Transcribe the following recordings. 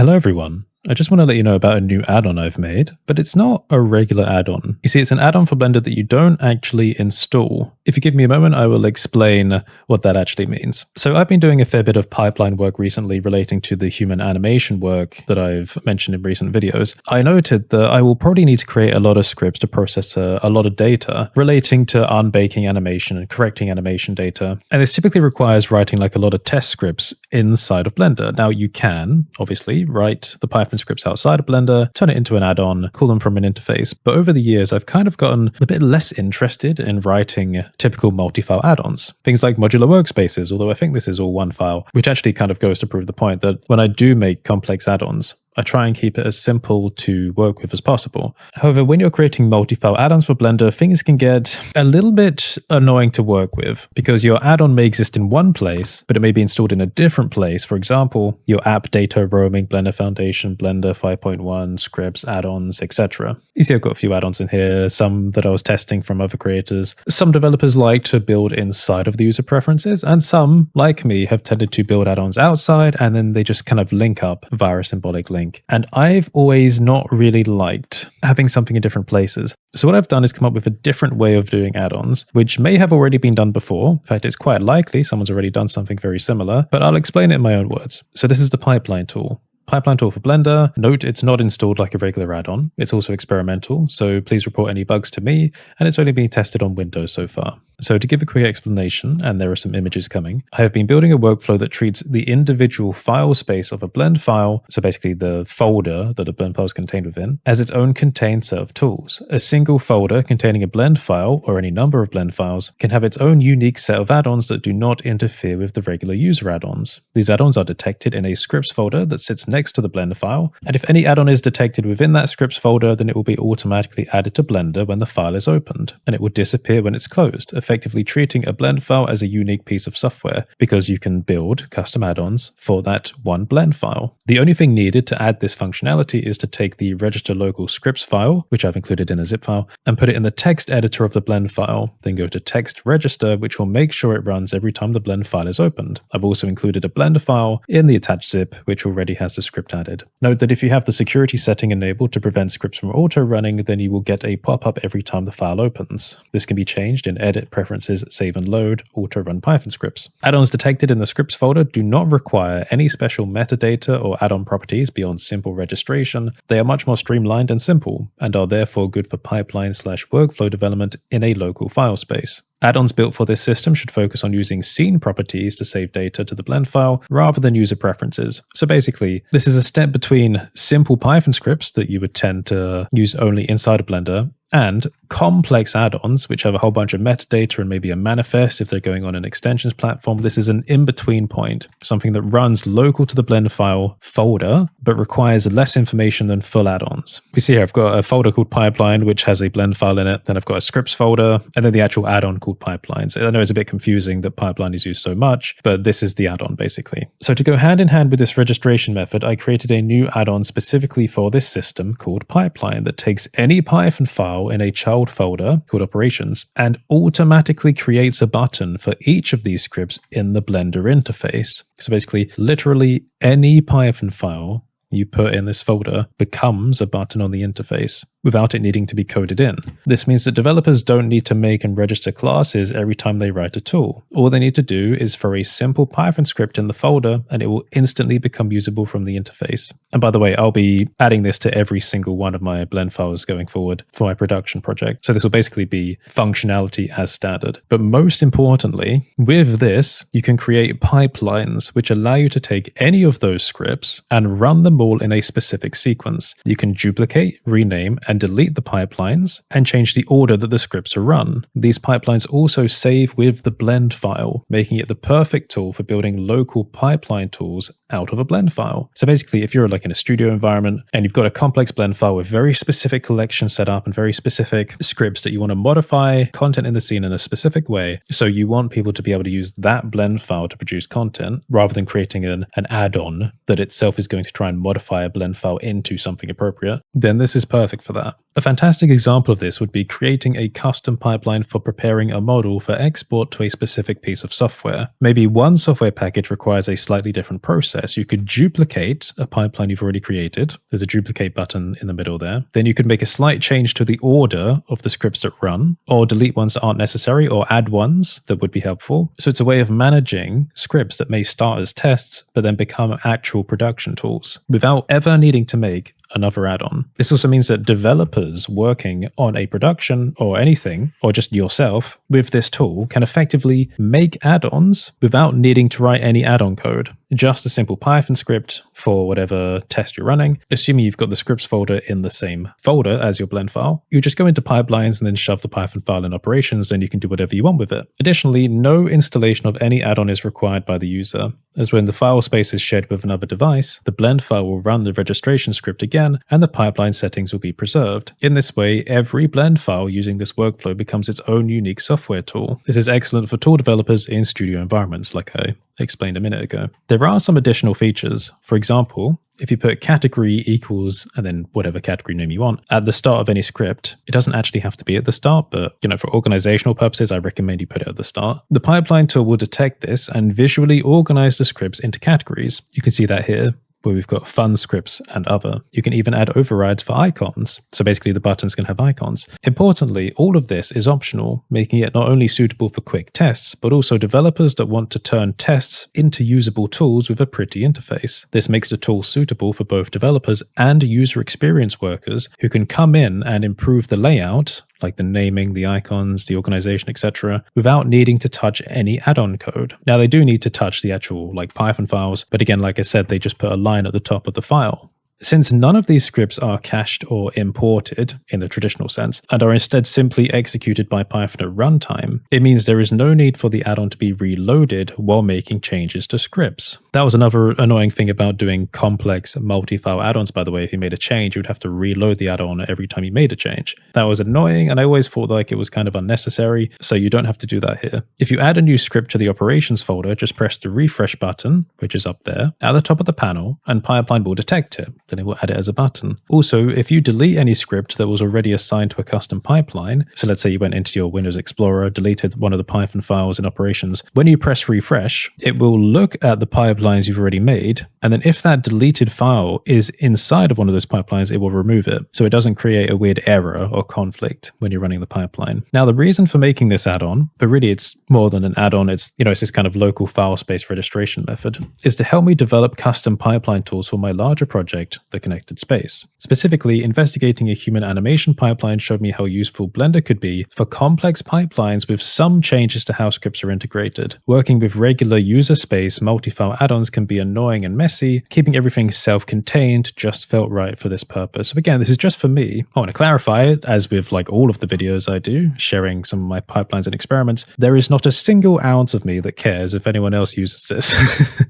Hello everyone. I just want to let you know about a new add-on I've made, but it's not a regular add-on. You see, it's an add-on for Blender that you don't actually install. If you give me a moment, I will explain what that actually means. So I've been doing a fair bit of pipeline work recently relating to the human animation work that I've mentioned in recent videos. I noted that I will probably need to create a lot of scripts to process a lot of data relating to unbaking animation and correcting animation data. And this typically requires writing like a lot of test scripts inside of Blender. Now you can, obviously, write the Python scripts outside of Blender, turn it into an add-on, call them from an interface. But over the years, I've kind of gotten a bit less interested in writing typical multi-file add-ons. Things like modular workspaces, although I think this is all one file, which actually kind of goes to prove the point that when I do make complex add-ons, I try and keep it as simple to work with as possible. However, when you're creating multi-file add-ons for Blender, things can get a little bit annoying to work with because your add-on may exist in one place, but it may be installed in a different place. For example, your app data roaming, Blender Foundation, Blender 5.1, scripts, add-ons, etc. You see I've got a few add-ons in here, some that I was testing from other creators. Some developers like to build inside of the user preferences, and some, like me, have tended to build add-ons outside, and then they just kind of link up via a symbolic link. And I've always not really liked having something in different places. So what I've done is come up with a different way of doing add-ons, which may have already been done before. In fact, it's quite likely someone's already done something very similar, but I'll explain it in my own words. So this is the pipeline tool. Pipeline tool for Blender. Note it's not installed like a regular add-on. It's also experimental, so please report any bugs to me, and it's only been tested on Windows so far. So to give a quick explanation, and there are some images coming, I have been building a workflow that treats the individual file space of a blend file, so basically the folder that a blend file is contained within, as its own contained set of tools. A single folder containing a blend file, or any number of blend files, can have its own unique set of add-ons that do not interfere with the regular user add-ons. These add-ons are detected in a scripts folder that sits next to the Blender file, and if any add-on is detected within that scripts folder, then it will be automatically added to Blender when the file is opened, and it will disappear when it's closed, effectively treating a blend file as a unique piece of software, because you can build custom add-ons for that one blend file. The only thing needed to add this functionality is to take the register local scripts file, which I've included in a zip file, and put it in the text editor of the blend file, then go to text register, which will make sure it runs every time the blend file is opened. I've also included a Blender file in the attached zip, which already has the script added. Note that if you have the security setting enabled to prevent scripts from auto-running, then you will get a pop-up every time the file opens. This can be changed in Edit, Preferences, Save and Load, Auto-Run Python scripts. Add-ons detected in the scripts folder do not require any special metadata or add-on properties beyond simple registration. They are much more streamlined and simple, and are therefore good for pipeline/workflow development in a local file space. Add-ons built for this system should focus on using scene properties to save data to the blend file rather than user preferences. So basically, this is a step between simple Python scripts that you would tend to use only inside of Blender and complex add-ons, which have a whole bunch of metadata and maybe a manifest if they're going on an extensions platform. This is an in-between point, something that runs local to the blend file folder, but requires less information than full add-ons. We see here I've got a folder called pipeline, which has a blend file in it. Then I've got a scripts folder, and then the actual add-on called pipelines. I know it's a bit confusing that pipeline is used so much, but this is the add-on basically. So to go hand in hand with this registration method, I created a new add-on specifically for this system called pipeline that takes any Python file in a child folder called operations and automatically creates a button for each of these scripts in the Blender interface. So basically, literally any Python file you put in this folder becomes a button on the interface without it needing to be coded in. This means that developers don't need to make and register classes every time they write a tool. All they need to do is throw a simple Python script in the folder and it will instantly become usable from the interface. And by the way, I'll be adding this to every single one of my blend files going forward for my production project. So this will basically be functionality as standard. But most importantly, with this, you can create pipelines which allow you to take any of those scripts and run them all in a specific sequence. You can duplicate, rename, and delete the pipelines and change the order that the scripts are run. These pipelines also save with the blend file, making it the perfect tool for building local pipeline tools out of a blend file. So basically, if you're like in a studio environment and you've got a complex blend file with very specific collections set up and very specific scripts that you want to modify content in the scene in a specific way, so you want people to be able to use that blend file to produce content rather than creating an add-on that itself is going to try and modify a blend file into something appropriate, then this is perfect for that. that. A fantastic example of this would be creating a custom pipeline for preparing a model for export to a specific piece of software. Maybe one software package requires a slightly different process. You could duplicate a pipeline you've already created. There's a duplicate button in the middle there. Then you could make a slight change to the order of the scripts that run, or delete ones that aren't necessary, or add ones that would be helpful. So it's a way of managing scripts that may start as tests, but then become actual production tools without ever needing to make another add-on. This also means that developers working on a production or anything, or just yourself with this tool, can effectively make add-ons without needing to write any add-on code. Just a simple Python script for whatever test you're running. Assuming you've got the scripts folder in the same folder as your blend file, you just go into pipelines and then shove the Python file in operations, and you can do whatever you want with it. Additionally, no installation of any add-on is required by the user, as when the file space is shared with another device, the blend file will run the registration script again, and the pipeline settings will be preserved. In this way, every blend file using this workflow becomes its own unique software tool. This is excellent for tool developers in studio environments, like I explained a minute ago. There are some additional features. For example, if you put category equals and then whatever category name you want at the start of any script, it doesn't actually have to be at the start, but for organizational purposes, I recommend you put it at the start. The pipeline tool will detect this and visually organize the scripts into categories. You can see that here, where we've got fun scripts and other. You can even add overrides for icons. So basically the buttons can have icons. Importantly, all of this is optional, making it not only suitable for quick tests, but also developers that want to turn tests into usable tools with a pretty interface. This makes the tool suitable for both developers and user experience workers who can come in and improve the layout, like the naming, the icons, the organization, etc., without needing to touch any add-on code. Now, they do need to touch the actual Python files, but again, like I said, they just put a line at the top of the file. Since none of these scripts are cached or imported in the traditional sense, and are instead simply executed by Python at runtime, it means there is no need for the add-on to be reloaded while making changes to scripts. That was another annoying thing about doing complex multi-file add-ons, by the way. If you made a change, you would have to reload the add-on every time you made a change. That was annoying, and I always thought it was kind of unnecessary, so you don't have to do that here. If you add a new script to the operations folder, just press the refresh button, which is up there, at the top of the panel, and Pipeline will detect it. Then it will add it as a button. Also, if you delete any script that was already assigned to a custom pipeline, so let's say you went into your Windows Explorer, deleted one of the Python files in operations, when you press refresh, it will look at the pipelines you've already made, and then if that deleted file is inside of one of those pipelines, it will remove it, so it doesn't create a weird error or conflict when you're running the pipeline. Now, the reason for making this add-on, but really it's more than an add-on, it's this kind of local file space registration method, is to help me develop custom pipeline tools for my larger project, the connected space. Specifically, investigating a human animation pipeline showed me how useful Blender could be for complex pipelines with some changes to how scripts are integrated. Working with regular user space multi-file add-ons can be annoying and messy. Keeping everything self-contained just felt right for this purpose. So again, this is just for me. I want to clarify it, as with all of the videos I do, sharing some of my pipelines and experiments, there is not a single ounce of me that cares if anyone else uses this.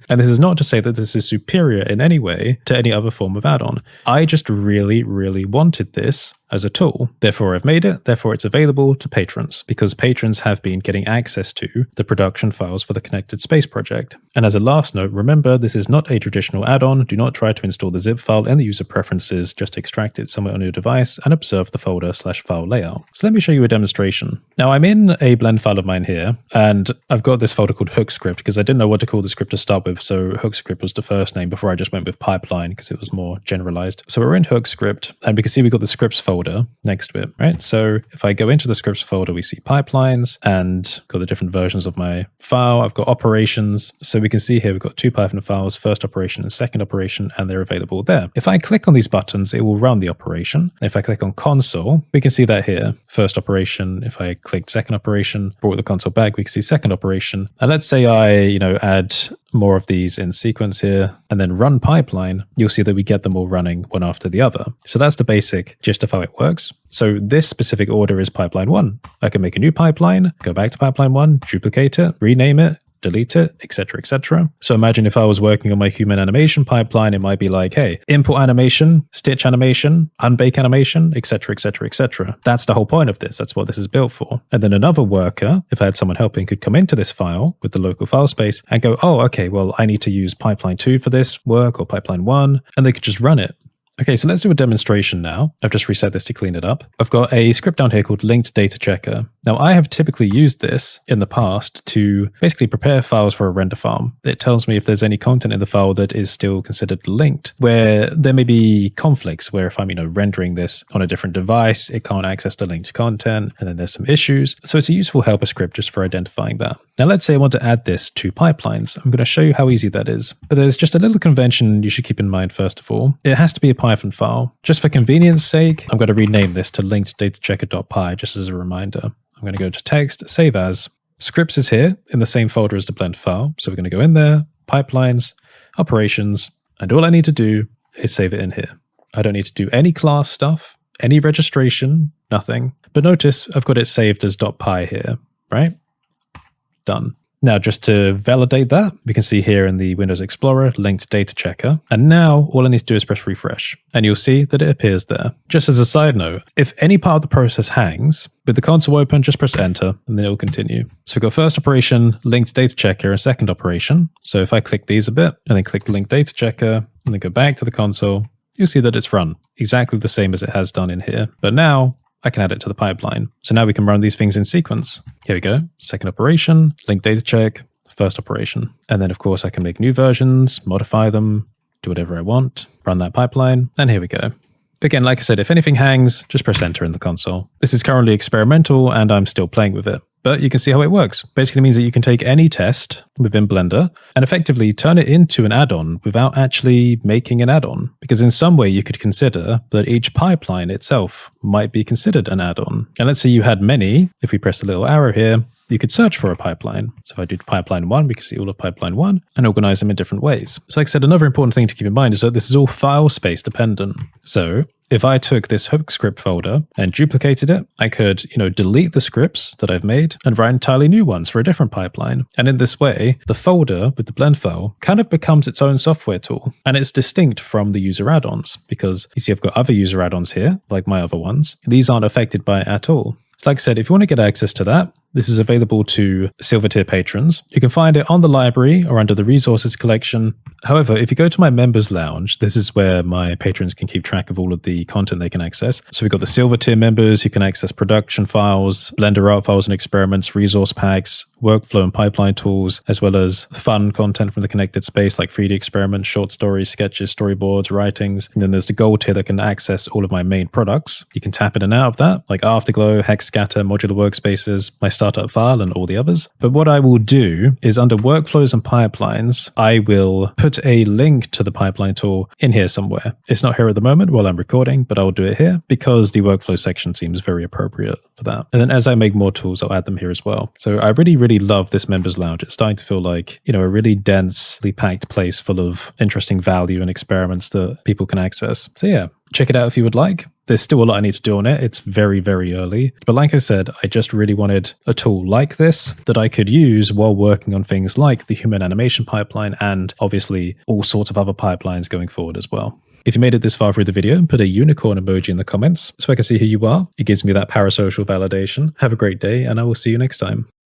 And this is not to say that this is superior in any way to any other form of add-on. I just really, really wanted this as a tool. Therefore, I've made it. Therefore, it's available to patrons, because patrons have been getting access to the production files for the Connected Space project. And as a last note, remember, this is not a traditional add-on. Do not try to install the zip file in the user preferences. Just extract it somewhere on your device and observe the folder/file layout. So let me show you a demonstration. Now, I'm in a blend file of mine here, and I've got this folder called hook script because I didn't know what to call the script to start with. So hook script was the first name before I just went with pipeline because it was more generalized. So we're in hook script, and we can see we've got the scripts folder next to it, right? So if I go into the scripts folder, we see pipelines and got the different versions of my file. I've got operations. So we can see here we've got two Python files, first operation and second operation, and they're available there. If I click on these buttons, it will run the operation. If I click on console, we can see that here, first operation. If I click second operation, brought the console back, we can see second operation. And let's say I, add more of these in sequence here and then run pipeline, you'll see that we get them all running one after the other. So that's the basic gist of how it works. So this specific order is pipeline 1. I can make a new pipeline, go back to pipeline 1, duplicate it, rename it, delete it, etc., etc. So imagine if I was working on my human animation pipeline, it might be like, hey, import animation, stitch animation, unbake animation, etc., etc., etc. That's the whole point of this. That's what this is built for. And then another worker, if I had someone helping, could come into this file with the local file space and go, oh, okay, well, I need to use pipeline 2 for this work or pipeline 1, and they could just run it. Okay, so let's do a demonstration now. I've just reset this to clean it up. I've got a script down here called linked data checker. Now, I have typically used this in the past to basically prepare files for a render farm. It tells me if there's any content in the file that is still considered linked, where there may be conflicts where if I'm, rendering this on a different device, it can't access the linked content, and then there's some issues. So it's a useful helper script just for identifying that. Now, let's say I want to add this to pipelines. I'm going to show you how easy that is. But there's just a little convention you should keep in mind first of all. It has to be a Python file. Just for convenience sake, I'm going to rename this to linkedDataChecker.py just as a reminder. I'm going to go to text, save as. Scripts is here in the same folder as the blend file. So we're going to go in there, pipelines, operations, and all I need to do is save it in here. I don't need to do any class stuff, any registration, nothing. But notice I've got it saved as .py here, right? Done. Now, just to validate that, we can see here in the Windows Explorer, linked data checker. And now all I need to do is press refresh, and you'll see that it appears there. Just as a side note, if any part of the process hangs, with the console open, just press enter, and then it will continue. So we've got first operation, linked data checker, and second operation. So if I click these a bit, and then click linked data checker, and then go back to the console, you'll see that it's run exactly the same as it has done in here. But now I can add it to the pipeline. So now we can run these things in sequence. Here we go. Second operation, link data check, first operation. And then of course I can make new versions, modify them, do whatever I want, run that pipeline, and here we go. Again, like I said, if anything hangs, just press enter in the console. This is currently experimental and I'm still playing with it. But you can see how it works. Basically means that you can take any test within Blender and effectively turn it into an add-on without actually making an add-on. Because in some way you could consider that each pipeline itself might be considered an add-on. And let's say you had many, if we press the little arrow here, you could search for a pipeline. So if I do pipeline 1, we can see all of pipeline 1 and organize them in different ways. So like I said, another important thing to keep in mind is that this is all file space dependent. So if I took this hook script folder and duplicated it, I could, delete the scripts that I've made and write entirely new ones for a different pipeline. And in this way, the folder with the blend file kind of becomes its own software tool. And it's distinct from the user add-ons because you see I've got other user add-ons here, like my other ones. These aren't affected by it at all. So like I said, if you want to get access to that, this is available to Silver Tier patrons. You can find it on the library or under the resources collection. However, if you go to my members lounge, this is where my patrons can keep track of all of the content they can access. So we've got the Silver Tier members who can access production files, Blender art files and experiments, resource packs, workflow and pipeline tools, as well as fun content from the connected space like 3D experiments, short stories, sketches, storyboards, writings. And then there's the gold tier that can access all of my main products. You can tap in and out of that, like Afterglow, Hex Scatter, modular workspaces, my startup file, and all the others. But what I will do is under workflows and pipelines, I will put a link to the pipeline tool in here somewhere. It's not here at the moment while I'm recording, but I'll do it here because the workflow section seems very appropriate for that. And then as I make more tools, I'll add them here as well. So I really, really love this members lounge. It's starting to feel like, a really densely packed place full of interesting value and experiments that people can access. So yeah, check it out if you would like. There's still a lot I need to do on it. It's very, very early. But like I said, I just really wanted a tool like this that I could use while working on things like the human animation pipeline and obviously all sorts of other pipelines going forward as well. If you made it this far through the video, put a unicorn emoji in the comments so I can see who you are. It gives me that parasocial validation. Have a great day and I will see you next time.